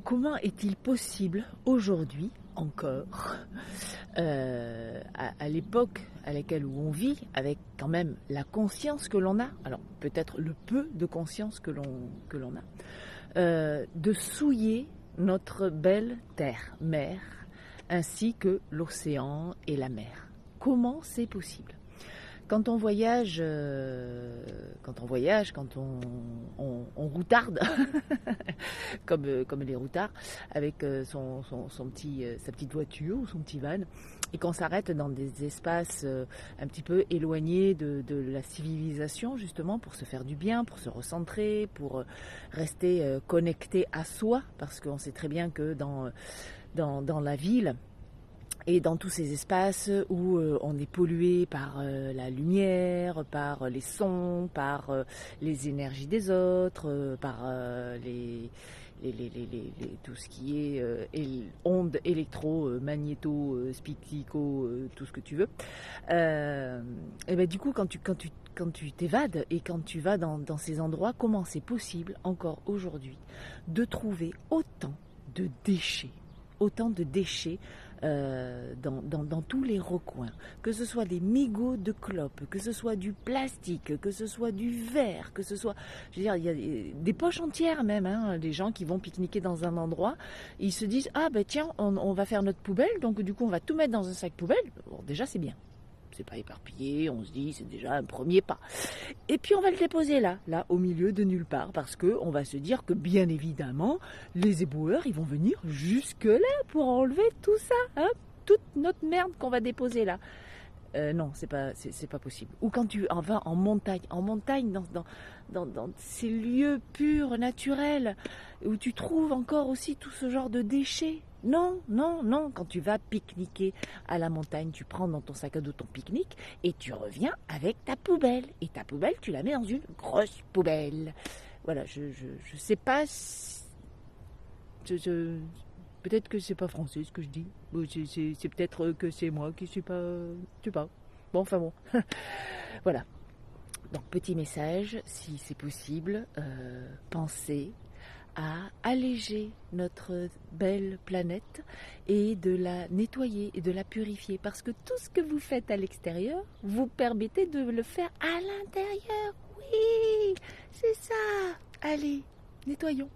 Comment est-il possible aujourd'hui encore, à l'époque à laquelle où on vit, avec quand même la conscience que l'on a, alors peut-être le peu de conscience que l'on a, de souiller notre belle terre, mer, ainsi que l'océan et la mer. Comment c'est possible ? Quand on voyage, quand on routarde, comme les routards, avec sa petite voiture ou son petit van, et qu'on s'arrête dans des espaces un petit peu éloignés de la civilisation, justement, pour se faire du bien, pour se recentrer, pour rester connecté à soi, parce qu'on sait très bien que dans la ville, et dans tous ces espaces où on est pollué par la lumière, par les sons, par les énergies des autres, par tout ce qui est ondes électro, magnéto, spistico, tout ce que tu veux. Et ben du coup, quand tu t'évades et quand tu vas dans ces endroits, comment c'est possible encore aujourd'hui de trouver autant de déchets dans tous les recoins, que ce soit des mégots de clopes, que ce soit du plastique, que ce soit du verre, que ce soit, je veux dire, il y a des poches entières même, hein, des gens qui vont pique-niquer dans un endroit, ils se disent, ah ben tiens, on va faire notre poubelle, donc du coup on va tout mettre dans un sac poubelle. Bon, déjà c'est bien, c'est pas éparpillé, on se dit c'est déjà un premier pas. Et puis on va le déposer là, au milieu de nulle part, parce qu'on va se dire que bien évidemment, les éboueurs, ils vont venir jusque là pour enlever tout ça, hein, toute notre merde qu'on va déposer là. Non, c'est pas possible. Ou quand tu en vas en montagne, dans ces lieux purs, naturels, où tu trouves encore aussi tout ce genre de déchets. Non, quand tu vas pique-niquer à la montagne, tu prends dans ton sac à dos ton pique-nique et tu reviens avec ta poubelle. Et ta poubelle, tu la mets dans une grosse poubelle. Voilà, je sais pas si... Peut-être que c'est pas français ce que je dis. C'est peut-être que c'est moi qui suis pas... Je sais pas. Bon, enfin bon. Voilà. Donc, petit message, si c'est possible, pensez à alléger notre belle planète et de la nettoyer et de la purifier. Parce que tout ce que vous faites à l'extérieur, vous permettez de le faire à l'intérieur. Oui, c'est ça. Allez, nettoyons.